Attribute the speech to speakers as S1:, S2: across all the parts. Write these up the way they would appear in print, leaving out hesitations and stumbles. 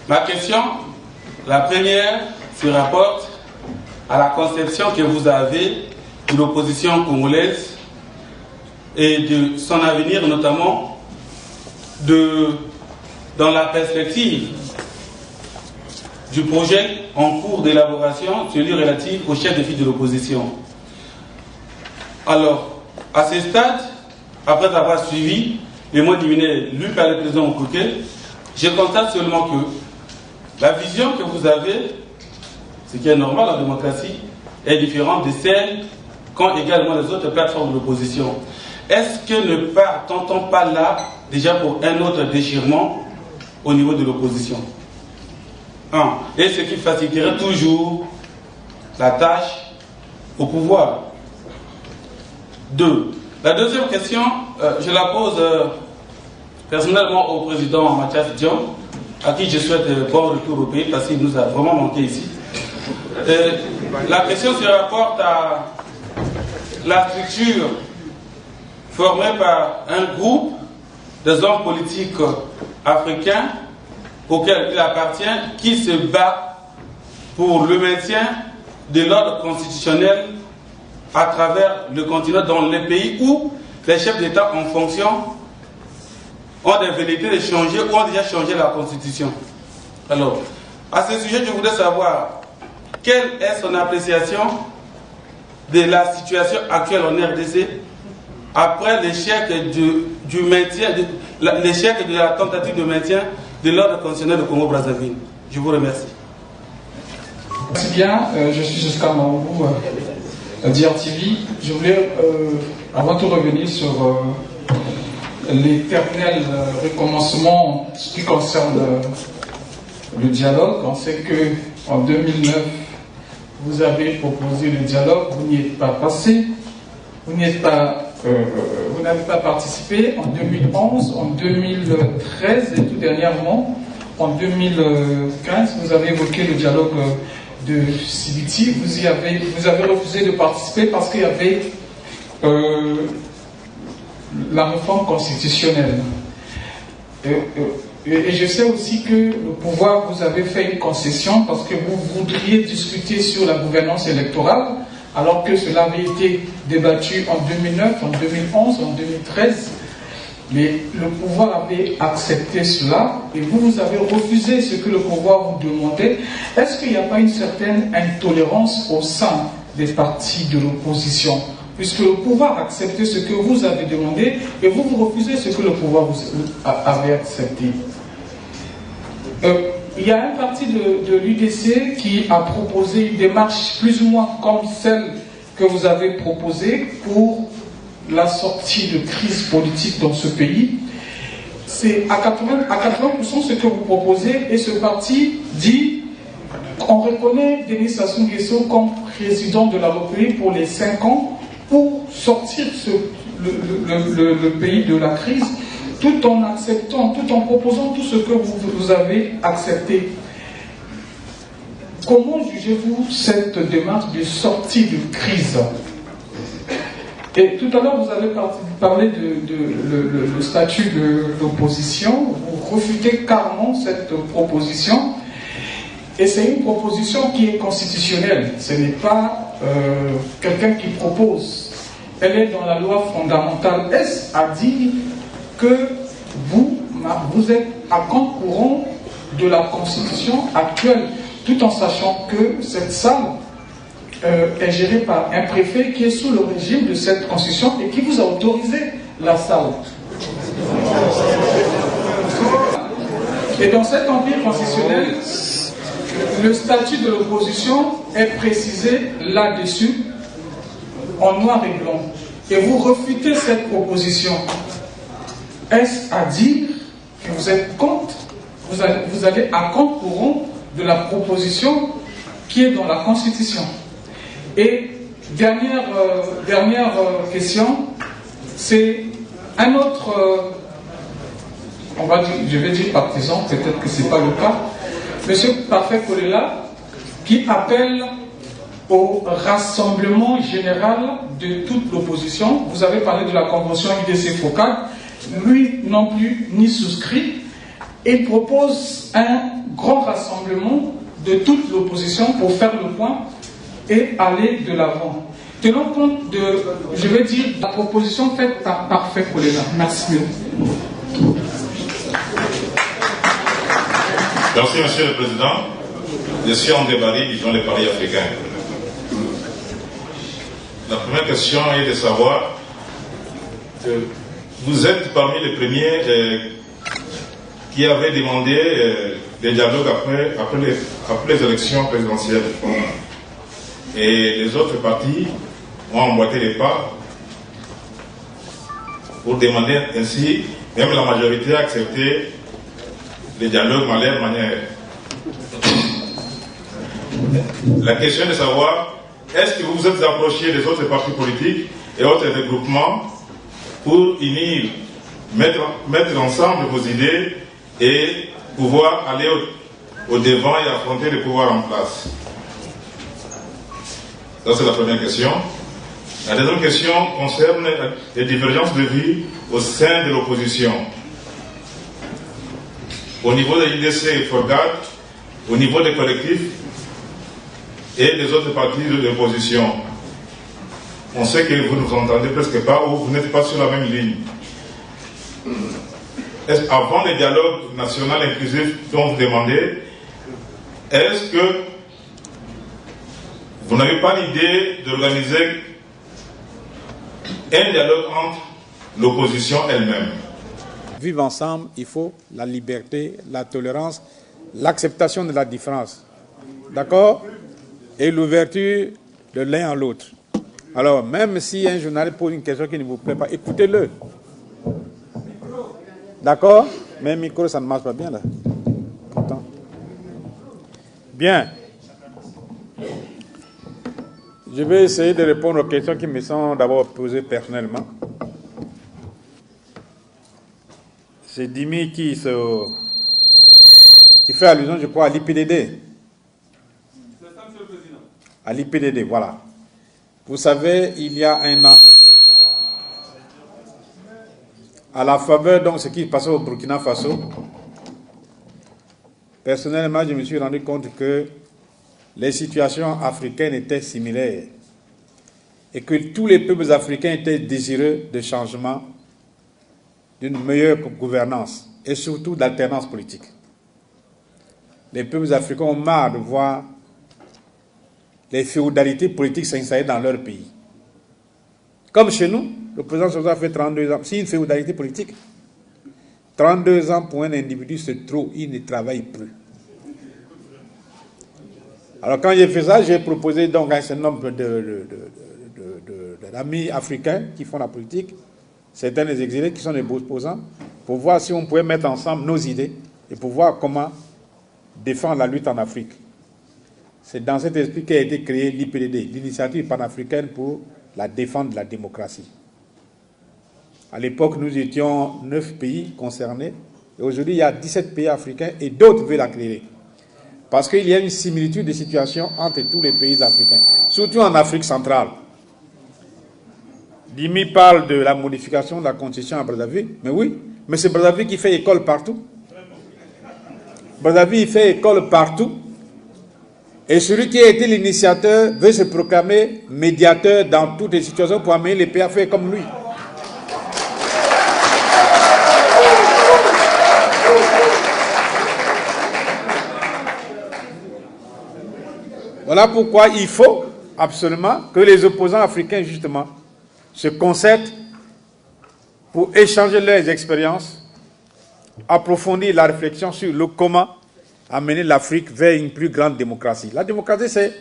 S1: Ma question, la première, se rapporte à la conception que vous avez de l'opposition congolaise et de son avenir, notamment dans la perspective du projet en cours d'élaboration, celui relatif au chef de file de l'opposition. Alors, à ce stade, après avoir suivi les mots du ministre lu par le président Okouké, je constate seulement que la vision que vous avez, ce qui est normal en démocratie, est différente de celle qu'ont également les autres plateformes de l'opposition. Est-ce que ne partons pas là déjà pour un autre déchirement au niveau de l'opposition? Et ce qui faciliterait toujours la tâche au pouvoir. 2. La deuxième question, je la pose personnellement au président Mathias Dion, à qui je souhaite bon retour au pays parce qu'il nous a vraiment manqué ici. La question se rapporte à la structure formée par un groupe des hommes politiques africains auquel il appartient, qui se bat pour le maintien de l'ordre constitutionnel à travers le continent, dans les pays où les chefs d'État en fonction ont des velléités de changer ou ont déjà changé la constitution. Alors, à ce sujet, je voudrais savoir quelle est son appréciation de la situation actuelle en RDC après l'échec du maintien, l'échec de la tentative de maintien de l'ordre constitutionnel de Congo-Brazzaville. Je vous remercie.
S2: Merci bien, je suis Oscar Maoubou, DRTV. Je voulais avant tout revenir sur l'éternel recommencement en ce qui concerne le dialogue. On sait qu'en 2009, vous avez proposé le dialogue, vous n'y êtes pas passé, vous n'avez pas participé en 2011, en 2013 et tout dernièrement, en 2015, vous avez évoqué le dialogue de Sibiti. Vous avez refusé de participer parce qu'il y avait la réforme constitutionnelle. Et je sais aussi que le pouvoir vous avez fait une concession parce que vous voudriez discuter sur la gouvernance électorale, alors que cela avait été débattu en 2009, en 2011, en 2013. Mais le pouvoir avait accepté cela et vous avez refusé ce que le pouvoir vous demandait. Est-ce qu'il n'y a pas une certaine intolérance au sein des partis de l'opposition, puisque le pouvoir a accepté ce que vous avez demandé et vous refusez ce que le pouvoir vous avait accepté? Il y a un parti de l'UDC qui a proposé une démarche plus ou moins comme celle que vous avez proposée pour la sortie de crise politique dans ce pays. C'est à 80% ce que vous proposez, et ce parti dit on reconnaît Denis Sassou Nguesso comme président de la République pour les 5 ans pour sortir le pays de la crise, tout en acceptant, tout en proposant tout ce que vous avez accepté. Comment jugez-vous cette démarche de sortie de crise? Et tout à l'heure, vous avez parlé le statut de l'opposition. Vous refutez carrément cette proposition. Et c'est une proposition qui est constitutionnelle. Ce n'est pas quelqu'un qui propose. Elle est dans la loi fondamentale. Est-ce à dire que vous êtes à compte courant de la Constitution actuelle, tout en sachant que cette salle est gérée par un préfet qui est sous le régime de cette Constitution et qui vous a autorisé la salle. Et dans cet empire constitutionnel, le statut de l'opposition est précisé là-dessus, en noir et blanc. Et vous refutez cette proposition. Est-ce à dire que vous êtes contre, vous allez à compte courant de la proposition qui est dans la Constitution? Et dernière question, c'est un autre, je vais dire partisan, peut-être que ce n'est pas le cas, M. Parfait Kolela, qui appelle au rassemblement général de toute l'opposition. Vous avez parlé de la convention UDC-FOCAC, lui non plus, ni souscrit. Il propose un grand rassemblement de toute l'opposition pour faire le point et aller de l'avant. Tenons compte de, je vais dire, la proposition faite par Parfait Kolela. Merci.
S3: Merci, Monsieur le Président. Je suis en débarras, disons, les paris africains. La première question est de savoir que vous êtes parmi les premiers qui avaient demandé des dialogues après les élections présidentielles. Et les autres partis ont emboîté les pas pour demander ainsi, même la majorité a accepté les dialogues à leur manière. La question est de savoir, est-ce que vous vous êtes approché des autres partis politiques et autres regroupements pour unir, mettre ensemble vos idées et pouvoir aller au devant et affronter le pouvoir en place? Ça, c'est la première question. La deuxième question concerne les divergences de vie au sein de l'opposition. Au niveau de l'IDC et FORGAT, au niveau des collectifs et des autres partis de l'opposition. On sait que vous ne nous entendez presque pas ou vous n'êtes pas sur la même ligne. Avant le dialogue national inclusif dont vous demandez, est-ce que vous n'avez pas l'idée d'organiser un dialogue entre l'opposition elle-même?
S4: Vivre ensemble, il faut la liberté, la tolérance, l'acceptation de la différence. D'accord? Et l'ouverture de l'un à l'autre. Alors, même si un journaliste pose une question qui ne vous plaît pas, écoutez-le. D'accord? Mais le micro, ça ne marche pas bien là. Pourtant. Bien. Je vais essayer de répondre aux questions qui me sont d'abord posées personnellement. C'est Dimi qui fait allusion, je crois, à l'IPDD.
S1: C'est ça, Monsieur le Président.
S4: À l'IPDD, voilà. Vous savez, il y a un an, à la faveur de ce qui se passait au Burkina Faso, personnellement, je me suis rendu compte que les situations africaines étaient similaires et que tous les peuples africains étaient désireux de changement, d'une meilleure gouvernance et surtout d'alternance politique. Les peuples africains ont marre de voir les féodalités politiques s'installer dans leur pays. Comme chez nous, le président Sosa a fait 32 ans. C'est une féodalité politique. 32 ans pour un individu, c'est trop. Il ne travaille plus. Alors quand j'ai fait ça, j'ai proposé donc un certain nombre d'amis africains qui font la politique, certains des exilés qui sont des opposants, pour voir si on pouvait mettre ensemble nos idées et pour voir comment défendre la lutte en Afrique. C'est dans cet esprit qu'a été créé l'IPDD, l'initiative panafricaine pour la défense de la démocratie. À l'époque, nous étions 9 pays concernés, et aujourd'hui, il y a 17 pays africains et d'autres veulent l'acquérir. Parce qu'il y a une similitude de situation entre tous les pays africains, surtout en Afrique centrale. Dimi parle de la modification de la constitution à Brazzaville, mais oui, mais c'est Brazzaville qui fait école partout. Brazzaville fait école partout. Et celui qui a été l'initiateur veut se proclamer médiateur dans toutes les situations pour amener les pays à faire comme lui. Voilà pourquoi il faut absolument que les opposants africains, justement, se concertent pour échanger leurs expériences, approfondir la réflexion sur le comment amener l'Afrique vers une plus grande démocratie. La démocratie, c'est,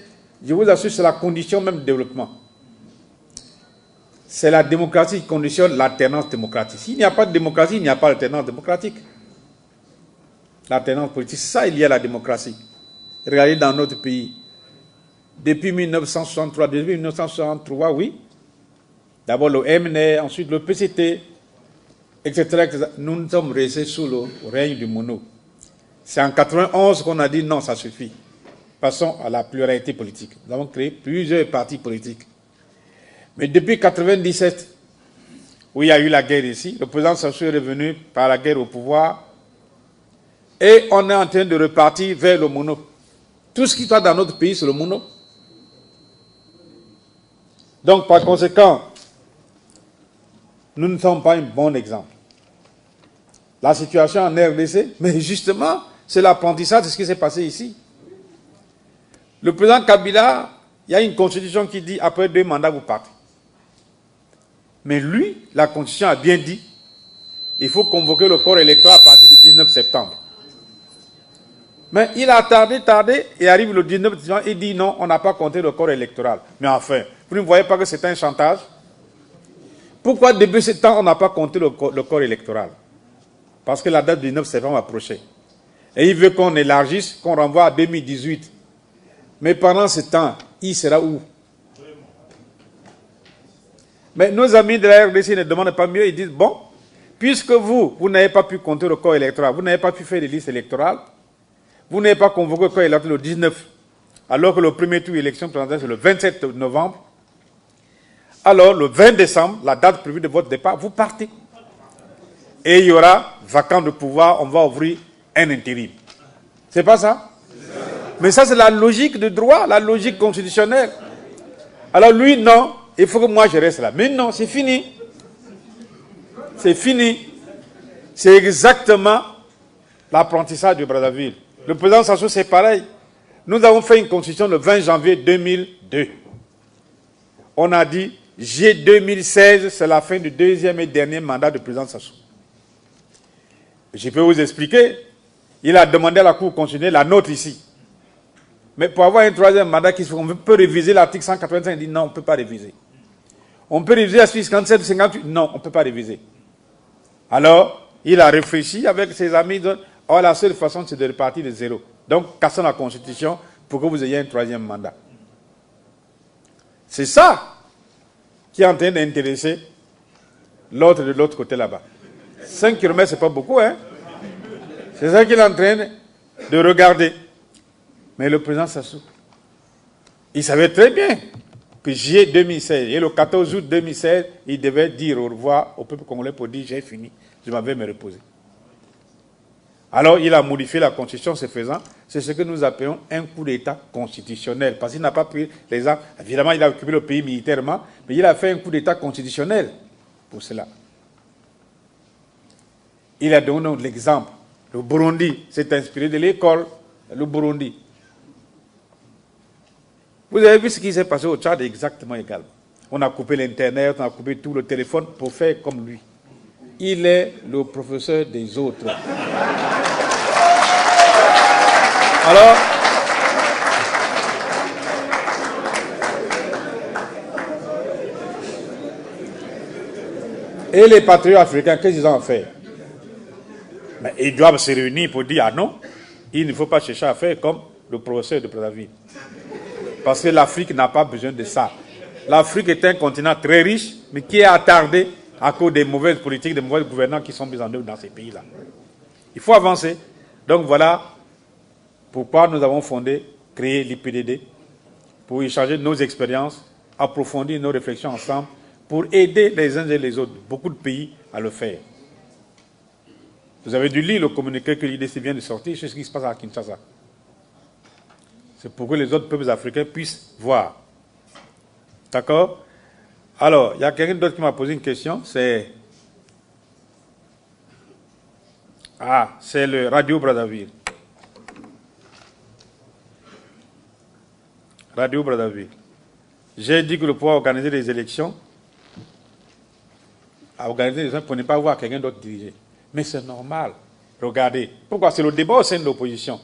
S4: je vous assure, c'est la condition même du développement. C'est la démocratie qui conditionne l'alternance démocratique. S'il n'y a pas de démocratie, il n'y a pas d'alternance démocratique. L'alternance politique, c'est ça, il y a la démocratie. Regardez dans notre pays. Depuis 1963, oui. D'abord le MNR, ensuite le PCT, etc., etc. Nous nous sommes restés sous le règne du mono. C'est en 1991 qu'on a dit non, ça suffit. Passons à la pluralité politique. Nous avons créé plusieurs partis politiques. Mais depuis 1997, où il y a eu la guerre ici, le président Sassou est revenu par la guerre au pouvoir. Et on est en train de repartir vers le mono. Tout ce qui soit dans notre pays, c'est le mono. Donc, par conséquent, nous ne sommes pas un bon exemple. La situation en RDC, mais justement, c'est l'apprentissage de ce qui s'est passé ici. Le président Kabila, il y a une constitution qui dit après 2 mandats, vous partez. Mais lui, la constitution a bien dit, il faut convoquer le corps électoral à partir du 19 septembre. Mais il a tardé, et arrive le 19 septembre, il dit non, on n'a pas compté le corps électoral. Mais enfin, vous ne voyez pas que c'est un chantage? Pourquoi début septembre, on n'a pas compté le corps électoral? Parce que la date du 19 septembre approchait. Et il veut qu'on élargisse, qu'on renvoie à 2018. Mais pendant ce temps, il sera où? Mais nos amis de la RDC ne demandent pas mieux, ils disent, bon, puisque vous n'avez pas pu compter le corps électoral, vous n'avez pas pu faire des listes électorales, vous n'avez pas convoqué le corps électoral le 19, alors que le premier tour d'élection présidentielle c'est le 27 novembre, alors le 20 décembre, la date prévue de votre départ, vous partez. Et il y aura vacant de pouvoir, on va ouvrir un intérim. C'est pas ça? Mais ça c'est la logique de droit, la logique constitutionnelle. Alors lui, non, il faut que moi je reste là. Mais non, c'est fini. C'est fini. C'est exactement l'apprentissage de Brazzaville. Le président Sassou, c'est pareil. Nous avons fait une constitution le 20 janvier 2002. On a dit, juillet 2016, c'est la fin du 2e et dernier mandat du président Sassou. Je peux vous expliquer. Il a demandé à la Cour constitutionnelle, la nôtre ici. Mais pour avoir un 3e mandat, on peut réviser l'article 185. Il dit non, on ne peut pas réviser. On peut réviser l'article 57, 58. Non, on ne peut pas réviser. Alors, il a réfléchi avec ses amis. Oh, la seule façon, c'est de repartir de zéro. Donc, cassons la Constitution pour que vous ayez un 3e mandat. C'est ça qui est en train d'intéresser l'autre de l'autre côté là-bas. 5 km, ce n'est pas beaucoup, hein? C'est ça qu'il est en train de regarder. Mais le président Sassou, il savait très bien que juillet 2016 et le 14 août 2016, il devait dire au revoir au peuple congolais pour dire j'ai fini, je m'en vais me reposer. Alors il a modifié la constitution, ce faisant, c'est ce que nous appelons un coup d'État constitutionnel. Parce qu'il n'a pas pris les armes. Évidemment, il a occupé le pays militairement, mais il a fait un coup d'État constitutionnel pour cela. Il a donné l'exemple. Le Burundi s'est inspiré de l'école, le Burundi. Vous avez vu ce qui s'est passé au Tchad exactement également. On a coupé l'Internet, on a coupé tout le téléphone pour faire comme lui. Il est le professeur des autres. Alors, et les patriotes africains, qu'est-ce qu'ils ont fait? Mais ils doivent se réunir pour dire, ah non, il ne faut pas chercher à faire comme le professeur de Brazzaville. Parce que l'Afrique n'a pas besoin de ça. L'Afrique est un continent très riche, mais qui est attardé à cause des mauvaises politiques, des mauvais gouvernants qui sont mis en œuvre dans ces pays-là. Il faut avancer. Donc voilà pourquoi nous avons créé l'IPDD, pour échanger nos expériences, approfondir nos réflexions ensemble, pour aider les uns et les autres, beaucoup de pays, à le faire. Vous avez dû lire le communiqué que l'IDC vient de sortir sur ce qui se passe à Kinshasa. C'est pour que les autres peuples africains puissent voir. D'accord? Alors, il y a quelqu'un d'autre qui m'a posé une question, c'est le Radio Brazzaville. Radio Brazzaville. J'ai dit que le pouvoir organiser des élections, pour ne pas voir quelqu'un d'autre diriger. Mais c'est normal. Regardez. Pourquoi? C'est le débat au sein de l'opposition.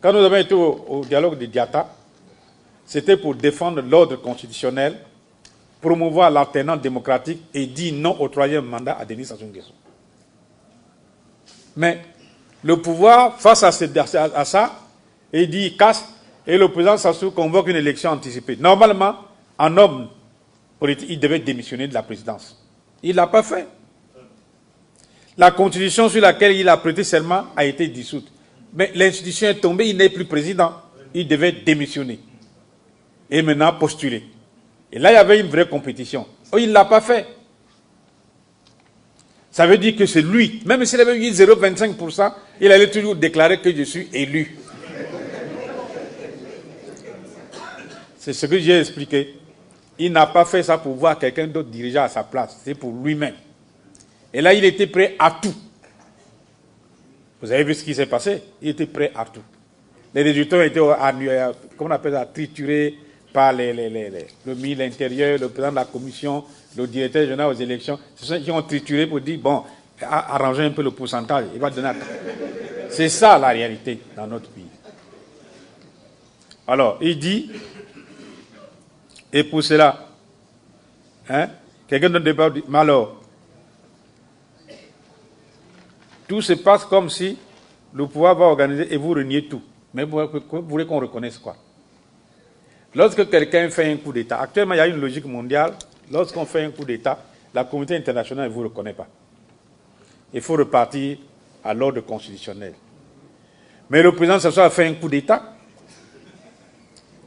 S4: Quand nous avons été au dialogue de Diatta, c'était pour défendre l'ordre constitutionnel, promouvoir l'alternance démocratique et dire non au 3e mandat à Denis Sassou Nguesso. Mais le pouvoir, face à ça, il dit il casse, et le président Sassou convoque une élection anticipée. Normalement, un homme politique, il devait démissionner de la présidence. Il ne l'a pas fait. La constitution sur laquelle il a prêté serment a été dissoute. Mais l'institution est tombée, il n'est plus président. Il devait démissionner. Et maintenant postuler. Et là, il y avait une vraie compétition. Oh, il ne l'a pas fait. Ça veut dire que c'est lui. Même s'il avait eu 0,25%, il allait toujours déclarer que je suis élu. C'est ce que j'ai expliqué. Il n'a pas fait ça pour voir quelqu'un d'autre diriger à sa place. C'est pour lui-même. Et là, il était prêt à tout. Vous avez vu ce qui s'est passé? Il était prêt à tout. Les résultats ont été, comment on appelle ça, triturés par le ministre de l'Intérieur, le président de la commission, le directeur général aux élections. Ce sont ceux qui ont trituré pour dire, bon, arranger un peu le pourcentage. Il va donner à... C'est ça la réalité dans notre pays. Alors, il dit, et pour cela, hein, quelqu'un ne débat dit, mais alors, tout se passe comme si le pouvoir va organiser et vous reniez tout. Mais vous voulez qu'on reconnaisse quoi? Lorsque quelqu'un fait un coup d'État, actuellement il y a une logique mondiale, lorsqu'on fait un coup d'État, la communauté internationale ne vous reconnaît pas. Il faut repartir à l'ordre constitutionnel. Mais le président Sassou a fait un coup d'État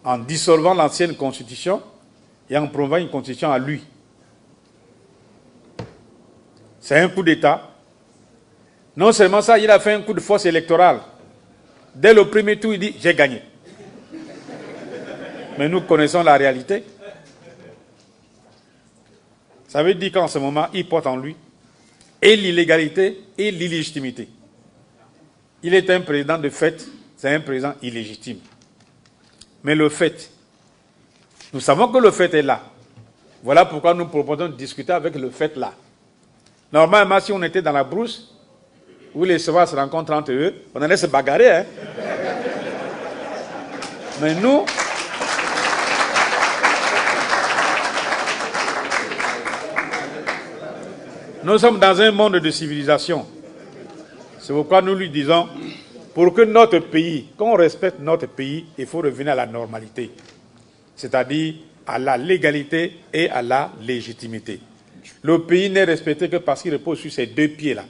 S4: en dissolvant l'ancienne constitution et en promouvant une constitution à lui. C'est un coup d'État. Non seulement ça, il a fait un coup de force électorale. Dès le premier tour, il dit « j'ai gagné ». Mais nous connaissons la réalité. Ça veut dire qu'en ce moment, il porte en lui et l'illégalité et l'illégitimité. Il est un président de fait, c'est un président illégitime. Mais le fait, nous savons que le fait est là. Voilà pourquoi nous proposons de discuter avec le fait là. Normalement, si on était dans la brousse, où les sauvages se rencontrent entre eux, on allait se bagarrer. Hein? Mais nous sommes dans un monde de civilisation. C'est pourquoi nous lui disons, pour que notre pays, qu'on respecte notre pays, il faut revenir à la normalité. C'est-à-dire à la légalité et à la légitimité. Le pays n'est respecté que parce qu'il repose sur ces deux pieds-là.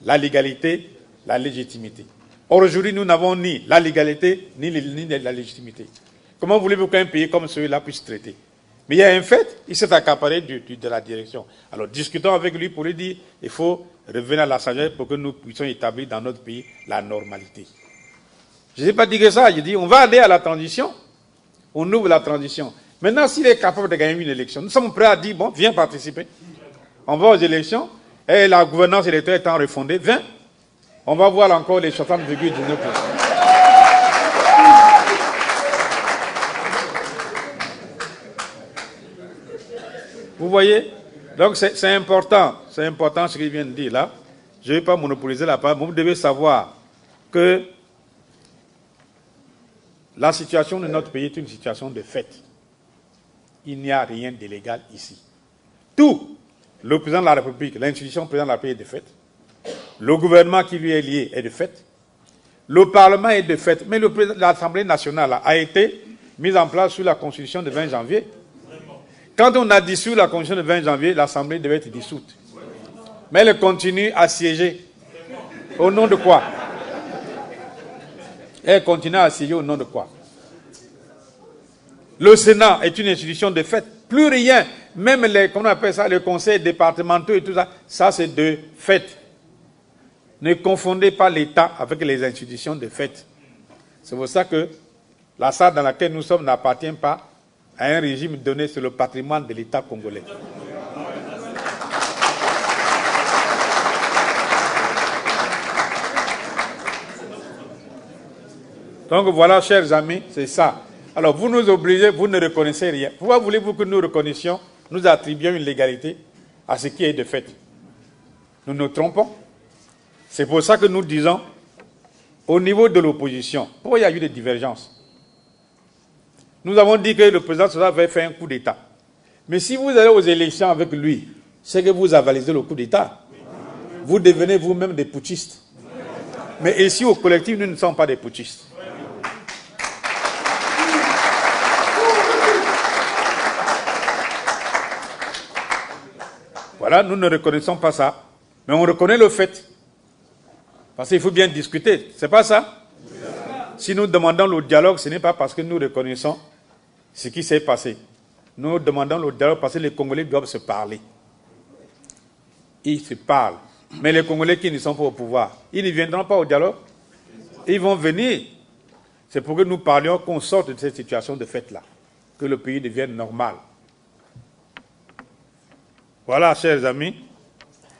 S4: La légalité, la légitimité. Or, aujourd'hui, nous n'avons ni la légalité, ni la légitimité. Comment voulez-vous qu'un pays comme celui-là puisse traiter? Mais il y a un fait, il s'est accaparé de la direction. Alors, discutons avec lui pour lui dire, il faut revenir à la sagesse pour que nous puissions établir dans notre pays la normalité. Je n'ai pas dit que ça, je dis, on va aller à la transition, on ouvre la transition. Maintenant, s'il est capable de gagner une élection, nous sommes prêts à dire, bon, viens participer. On va aux élections, et la gouvernance électorale étant refondée, 20, on va voir encore les 60,19%. Vous voyez? Donc c'est important ce qu'il vient de dire là. Je ne vais pas monopoliser la parole, mais vous devez savoir que la situation de notre pays est une situation de fait. Il n'y a rien d'illégal ici. Tout, le président de la République, l'institution président de la République est de fait. Le gouvernement qui lui est lié est de fait. Le Parlement est de fait. Mais l'Assemblée nationale a été mise en place sous la Constitution de 20 janvier. Quand on a dissous la Constitution de 20 janvier, l'Assemblée devait être dissoute. Mais elle continue à siéger. Au nom de quoi? Elle continue à siéger au nom de quoi? Le Sénat est une institution de fait. Plus rien. Même comment on appelle ça, les conseils départementaux et tout ça, ça c'est de fait. Ne confondez pas l'État avec les institutions de fait. C'est pour ça que la salle dans laquelle nous sommes n'appartient pas à un régime donné sur le patrimoine de l'État congolais. Donc voilà, chers amis, c'est ça. Alors vous nous obligez, vous ne reconnaissez rien. Pourquoi voulez-vous que nous reconnaissions, nous attribuions une légalité à ce qui est de fait? Nous nous trompons. C'est pour ça que nous disons, au niveau de l'opposition, pourquoi il y a eu des divergences? Nous avons dit que le président Sosa avait fait un coup d'État. Mais si vous allez aux élections avec lui, c'est que vous avalisez le coup d'État. Vous devenez vous-même des putschistes. Mais ici, au collectif, nous ne sommes pas des putschistes. Voilà, nous ne reconnaissons pas ça. Mais on reconnaît le fait. Parce qu'il faut bien discuter. C'est pas ça? Si nous demandons le dialogue, ce n'est pas parce que nous reconnaissons ce qui s'est passé. Nous demandons le dialogue parce que les Congolais doivent se parler. ils se parlent. Mais les Congolais qui ne sont pas au pouvoir, ils ne viendront pas au dialogue. Ils vont venir. C'est pour que nous parlions, qu'on sorte de cette situation de fait-là, que le pays devienne normal. Voilà, chers amis,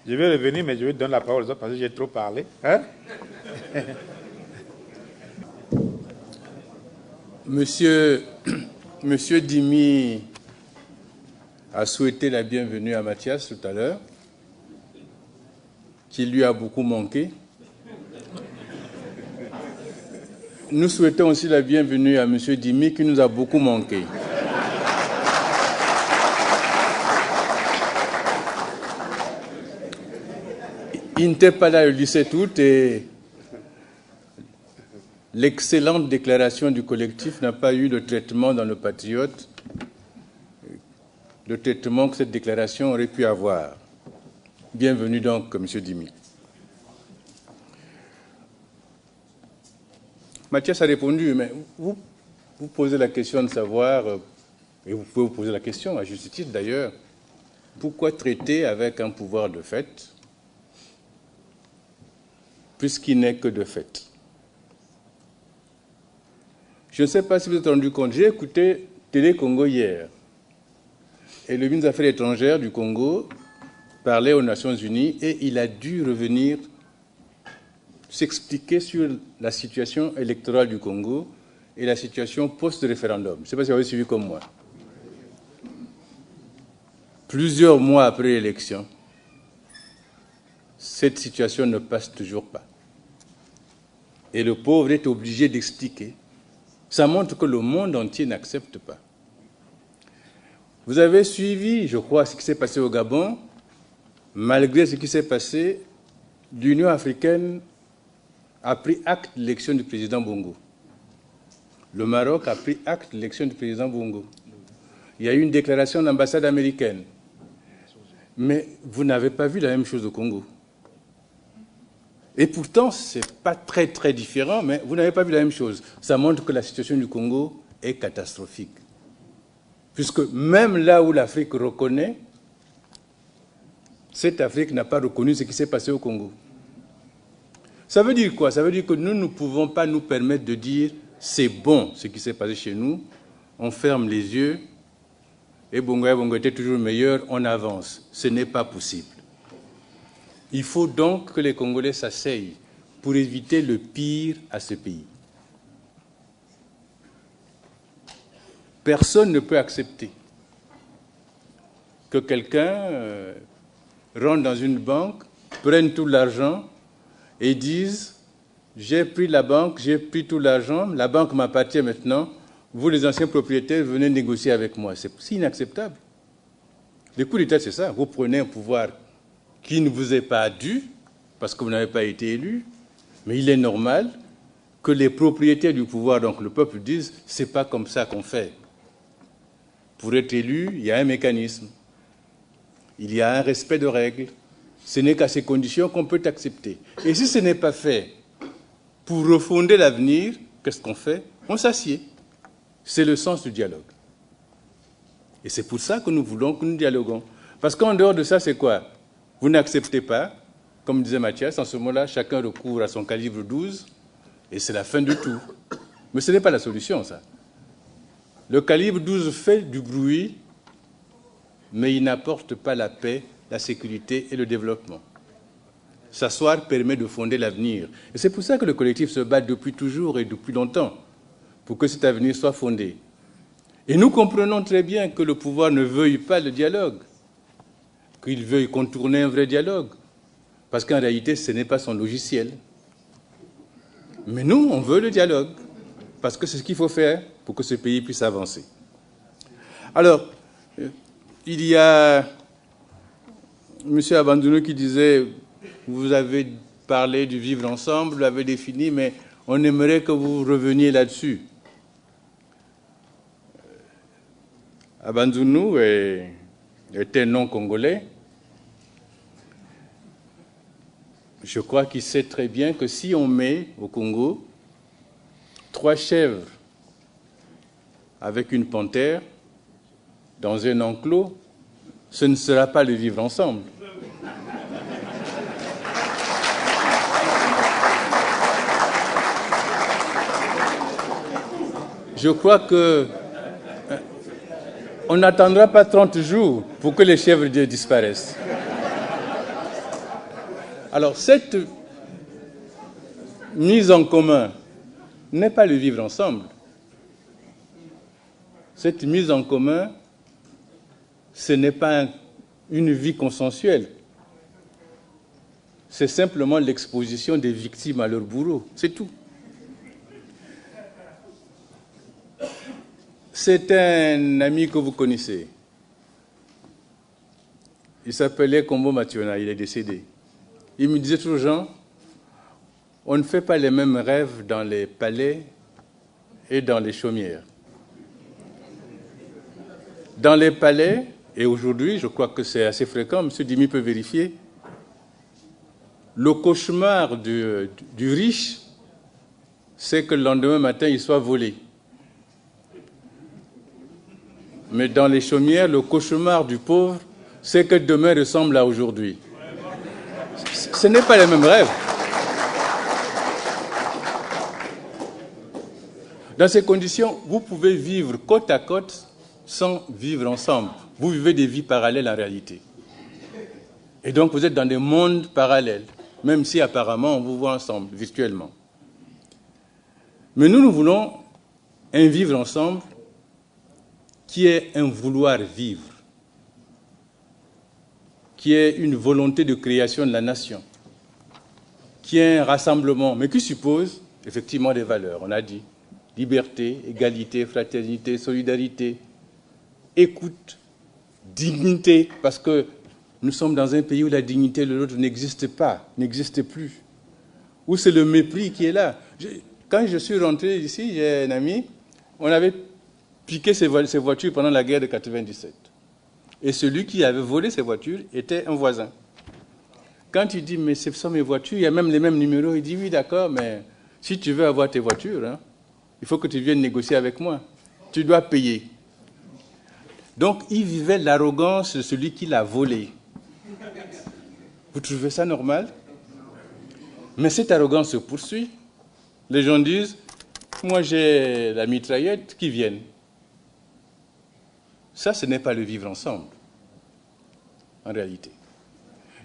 S4: je vais revenir, mais je vais donner la parole aux autres parce que j'ai trop parlé. Hein?
S5: Monsieur Dimi a souhaité la bienvenue à Mathias tout à l'heure, qui lui a beaucoup manqué. Nous souhaitons aussi la bienvenue à Monsieur Dimi, qui nous a beaucoup manqué. Il n'était pas là le 17 août et l'excellente déclaration du collectif n'a pas eu de traitement dans le Patriote, le traitement que cette déclaration aurait pu avoir. Bienvenue donc, M. Dimi. Mathias a répondu, mais vous posez la question de savoir, et vous pouvez vous poser la question, à juste titre d'ailleurs, pourquoi traiter avec un pouvoir de fait, puisqu'il n'est que de fait? Je ne sais pas si vous vous êtes rendu compte, j'ai écouté Télé Congo hier, et le ministre des Affaires étrangères du Congo parlait aux Nations Unies, et il a dû revenir s'expliquer sur la situation électorale du Congo et la situation post-référendum. Je ne sais pas si vous avez suivi comme moi. Plusieurs mois après l'élection, cette situation ne passe toujours pas. Et le pauvre est obligé d'expliquer. Ça montre que le monde entier n'accepte pas. Vous avez suivi, je crois, ce qui s'est passé au Gabon. Malgré ce qui s'est passé, l'Union africaine a pris acte de l'élection du président Bongo. Le Maroc a pris acte de l'élection du président Bongo. Il y a eu une déclaration de l'ambassade américaine. Mais vous n'avez pas vu la même chose au Congo. Et pourtant, ce n'est pas très différent, mais vous n'avez pas vu la même chose. Ça montre que la situation du Congo est catastrophique. Puisque même là où l'Afrique reconnaît, cette Afrique n'a pas reconnu ce qui s'est passé au Congo. Ça veut dire quoi? Ça veut dire que nous ne pouvons pas nous permettre de dire « c'est bon ce qui s'est passé chez nous », on ferme les yeux, et Bongo était toujours meilleur, on avance. Ce n'est pas possible. Il faut donc que les Congolais s'asseyent pour éviter le pire à ce pays. Personne ne peut accepter que quelqu'un rentre dans une banque, prenne tout l'argent et dise « j'ai pris la banque, j'ai pris tout l'argent, la banque m'appartient maintenant, vous les anciens propriétaires venez négocier avec moi ». C'est inacceptable. Le coup d'État, c'est ça. Vous prenez un pouvoir qui ne vous est pas dû, parce que vous n'avez pas été élu, mais il est normal que les propriétaires du pouvoir, donc le peuple, disent « c'est pas comme ça qu'on fait ». Pour être élu, il y a un mécanisme, il y a un respect de règles. Ce n'est qu'à ces conditions qu'on peut accepter. Et si ce n'est pas fait pour refonder l'avenir, qu'est-ce qu'on fait? On s'assied. C'est le sens du dialogue. Et c'est pour ça que nous voulons que nous dialoguons. Parce qu'en dehors de ça, c'est quoi? Vous n'acceptez pas, comme disait Mathias, en ce moment-là, chacun recourt à son calibre 12, et c'est la fin du tout. Mais ce n'est pas la solution, ça. Le calibre 12 fait du bruit, mais il n'apporte pas la paix, la sécurité et le développement. S'asseoir permet de fonder l'avenir. Et c'est pour ça que le collectif se bat depuis toujours et depuis longtemps, pour que cet avenir soit fondé. Et nous comprenons très bien que le pouvoir ne veuille pas le dialogue, qu'il veuille contourner un vrai dialogue, parce qu'en réalité, ce n'est pas son logiciel. Mais nous, on veut le dialogue, parce que c'est ce qu'il faut faire pour que ce pays puisse avancer. Alors, il y a M. Abandounou qui disait, vous avez parlé du vivre ensemble, vous l'avez défini, mais on aimerait que vous reveniez là-dessus. Abandounou était non-congolais. Je crois qu'il sait très bien que si on met au Congo 3 chèvres avec une panthère dans un enclos, ce ne sera pas le vivre ensemble. je crois que on n'attendra pas 30 jours pour que les chèvres disparaissent. Alors, cette mise en commun n'est pas le vivre ensemble. Cette mise en commun, ce n'est pas une vie consensuelle. C'est simplement l'exposition des victimes à leurs bourreaux. C'est tout. C'est un ami que vous connaissez. Il s'appelait Kombo Mationa, il est décédé. Il me disait toujours, Jean, on ne fait pas les mêmes rêves dans les palais et dans les chaumières. Dans les palais, et aujourd'hui, je crois que c'est assez fréquent, M. Dimi peut vérifier, le cauchemar du riche, c'est que le lendemain matin, il soit volé. Mais dans les chaumières, le cauchemar du pauvre, c'est que demain ressemble à aujourd'hui. Ce n'est pas les mêmes rêves. Dans ces conditions, vous pouvez vivre côte à côte sans vivre ensemble. Vous vivez des vies parallèles en réalité. Et donc vous êtes dans des mondes parallèles, même si apparemment on vous voit ensemble, virtuellement. Mais nous voulons un vivre ensemble qui est un vouloir vivre, qui est une volonté de création de la nation, qui est un rassemblement, mais qui suppose effectivement des valeurs. On a dit liberté, égalité, fraternité, solidarité, écoute, dignité, parce que nous sommes dans un pays où la dignité de l'autre n'existe pas, n'existe plus, où c'est le mépris qui est là. Quand je suis rentré ici, j'ai un ami, on avait piqué ses voitures pendant la guerre de 97. Et celui qui avait volé ces voitures était un voisin. Quand il dit, mais ce sont mes voitures, il y a même les mêmes numéros, il dit, oui, d'accord, mais si tu veux avoir tes voitures, hein, il faut que tu viennes négocier avec moi. Tu dois payer. Donc, il vivait l'arrogance de celui qui l'a volé. Vous trouvez ça normal? Mais cette arrogance se poursuit. Les gens disent, moi j'ai la mitraillette, qui vienne. Ça, ce n'est pas le vivre ensemble, en réalité.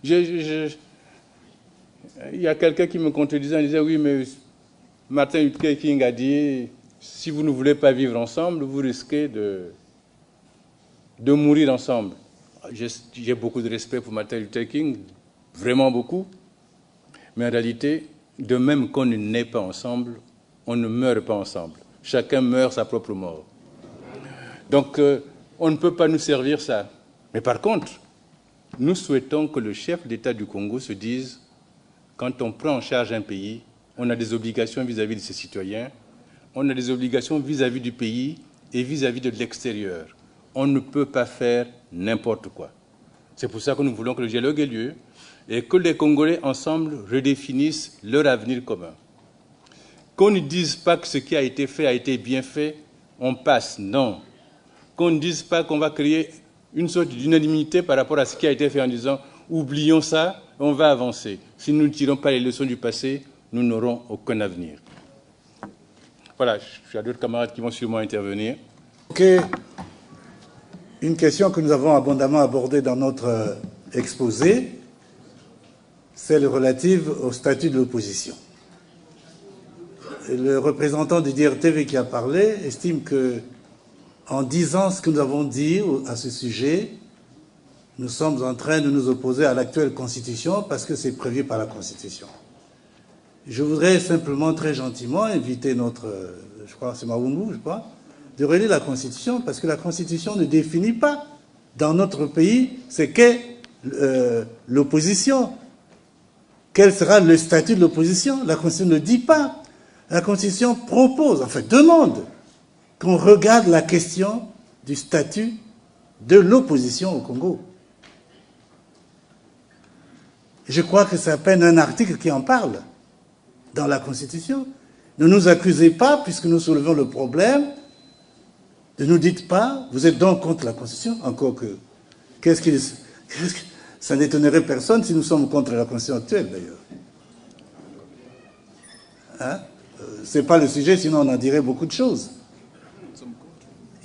S5: Il y a quelqu'un qui me contredisait en disant, oui, mais Martin Luther King a dit, si vous ne voulez pas vivre ensemble, vous risquez de mourir ensemble. J'ai beaucoup de respect pour Martin Luther King, vraiment beaucoup. Mais en réalité, de même qu'on ne naît pas ensemble, on ne meurt pas ensemble. Chacun meurt sa propre mort. Donc, on ne peut pas nous servir ça. Mais par contre, nous souhaitons que le chef d'État du Congo se dise, quand on prend en charge un pays, on a des obligations vis-à-vis de ses citoyens, on a des obligations vis-à-vis du pays et vis-à-vis de l'extérieur. On ne peut pas faire n'importe quoi. C'est pour ça que nous voulons que le dialogue ait lieu et que les Congolais ensemble redéfinissent leur avenir commun. Qu'on ne dise pas que ce qui a été fait a été bien fait, on passe, non. Qu'on ne dise pas qu'on va créer une sorte d'unanimité par rapport à ce qui a été fait en disant « oublions ça, on va avancer ». Si nous ne tirons pas les leçons du passé, nous n'aurons aucun avenir. Voilà, il y a d'autres camarades qui vont sûrement intervenir.
S4: Ok. Une question que nous avons abondamment abordée dans notre exposé, celle relative au statut de l'opposition. Le représentant du DRTV qui a parlé estime que, en disant ce que nous avons dit à ce sujet, nous sommes en train de nous opposer à l'actuelle Constitution parce que c'est prévu par la Constitution. Je voudrais simplement très gentiment inviter notre, je crois c'est Mawungu, je crois, de relire la Constitution parce que la Constitution ne définit pas dans notre pays ce qu'est l'opposition. Quel sera le statut de l'opposition? La Constitution ne dit pas. La Constitution propose, enfin demande, qu'on regarde la question du statut de l'opposition au Congo. Je crois que c'est à peine un article qui en parle dans la Constitution. Ne nous accusez pas, puisque nous soulevons le problème, ne nous dites pas, vous êtes donc contre la Constitution, encore que, ça n'étonnerait personne si nous sommes contre la Constitution actuelle, d'ailleurs. Hein? C'est pas le sujet, sinon on en dirait beaucoup de choses.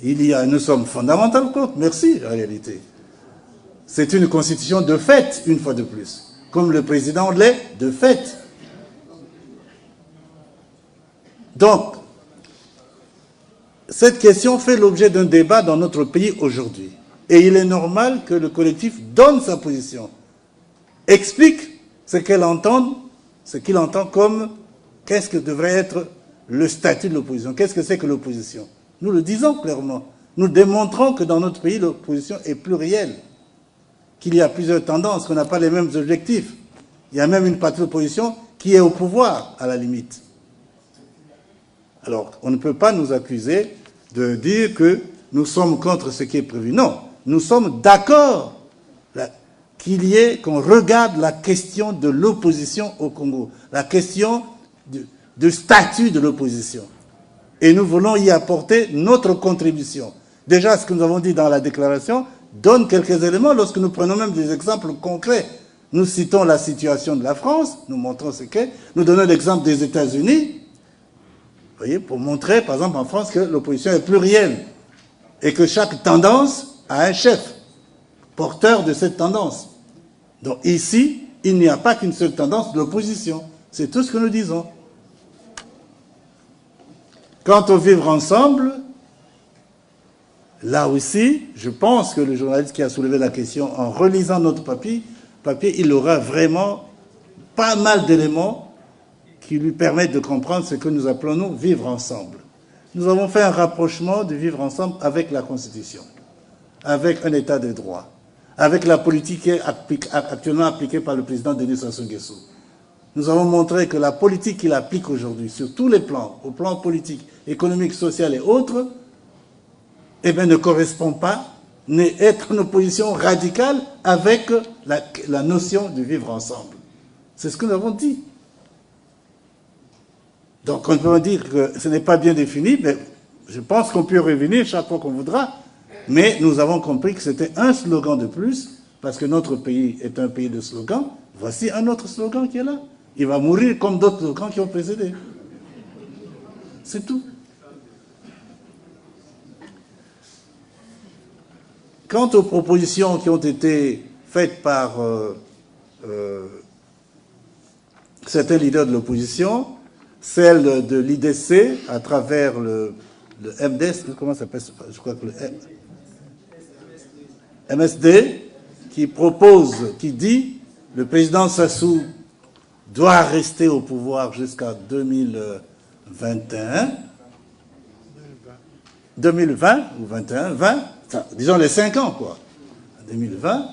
S6: Nous sommes fondamentalement contre, merci, en réalité. C'est une constitution de fait, une fois de plus. Comme le président l'est, de fait. Donc, cette question fait l'objet d'un débat dans notre pays aujourd'hui. Et il est normal que le collectif donne sa position, explique ce qu'il entend comme qu'est-ce que devrait être le statut de l'opposition, qu'est-ce que c'est que l'opposition. Nous le disons clairement. Nous démontrons que dans notre pays, l'opposition est plurielle, qu'il y a plusieurs tendances, qu'on n'a pas les mêmes objectifs. Il y a même une partie de l'opposition qui est au pouvoir, à la limite. Alors, on ne peut pas nous accuser de dire que nous sommes contre ce qui est prévu. Non, nous sommes d'accord qu'on regarde la question de l'opposition au Congo, la question du statut de l'opposition. Et nous voulons y apporter notre contribution. Déjà, ce que nous avons dit dans la déclaration donne quelques éléments lorsque nous prenons même des exemples concrets. Nous citons la situation de la France, nous montrons ce qu'est, nous donnons l'exemple des États-Unis, vous voyez, pour montrer, par exemple, en France, que l'opposition est plurielle et que chaque tendance a un chef, porteur de cette tendance. Donc ici, il n'y a pas qu'une seule tendance de l'opposition. C'est tout ce que nous disons. Quant au vivre ensemble, là aussi, je pense que le journaliste qui a soulevé la question, en relisant notre papier, il aura vraiment pas mal d'éléments qui lui permettent de comprendre ce que nous appelons, nous, vivre ensemble. Nous avons fait un rapprochement de vivre ensemble avec la Constitution, avec un État de droit, avec la politique qui est actuellement appliquée par le président Denis Sassou Nguesso. Nous avons montré que la politique qu'il applique aujourd'hui, sur tous les plans, au plan politique, économique, social et autres, eh bien, ne correspond pas, est en opposition radicale avec la notion de vivre ensemble. C'est ce que nous avons dit. Donc on peut dire que ce n'est pas bien défini, mais je pense qu'on peut revenir chaque fois qu'on voudra. Mais nous avons compris que c'était un slogan de plus, parce que notre pays est un pays de slogans. Voici un autre slogan qui est là. Il va mourir comme d'autres slogans qui ont précédé. C'est tout. Quant aux propositions qui ont été faites par certains leaders de l'opposition, celle de l'IDC à travers le MDS, comment ça s'appelle? Je crois que le MSD, qui propose, qui dit, le président Sassou doit rester au pouvoir jusqu'à 2021, 2020 ou 21, 20, enfin, disons les 5 ans, quoi, 2020.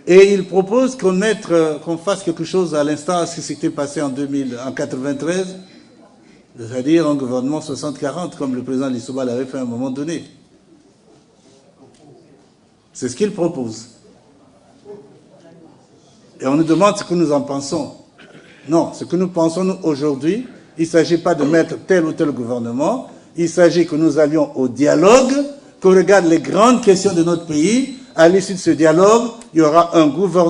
S6: Et il propose qu'on fasse quelque chose à l'instar de ce qui s'était passé en 1993, c'est-à-dire un gouvernement 60-40, comme le président Lissouba l'avait fait à un moment donné. C'est ce qu'il propose. Et on nous demande ce que nous en pensons. Non, ce que nous pensons, nous, aujourd'hui, il ne s'agit pas de mettre tel ou tel gouvernement, il s'agit que nous allions au dialogue, qu'on regarde les grandes questions de notre pays. À l'issue de ce dialogue, il y aura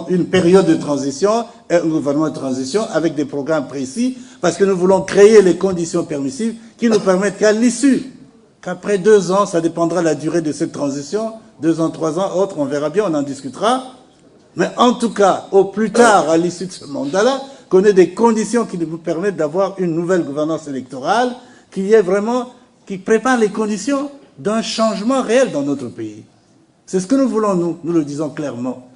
S6: une période de transition et un gouvernement de transition avec des programmes précis, parce que nous voulons créer les conditions permissives qui nous permettent qu'à l'issue, qu'après 2 ans, ça dépendra de la durée de cette transition, 2 ans, 3 ans, autres, on verra bien, on en discutera. Mais en tout cas, au plus tard, à l'issue de ce mandat-là, qu'on ait des conditions qui nous permettent d'avoir une nouvelle gouvernance électorale qui prépare les conditions d'un changement réel dans notre pays. C'est ce que nous voulons, nous le disons clairement.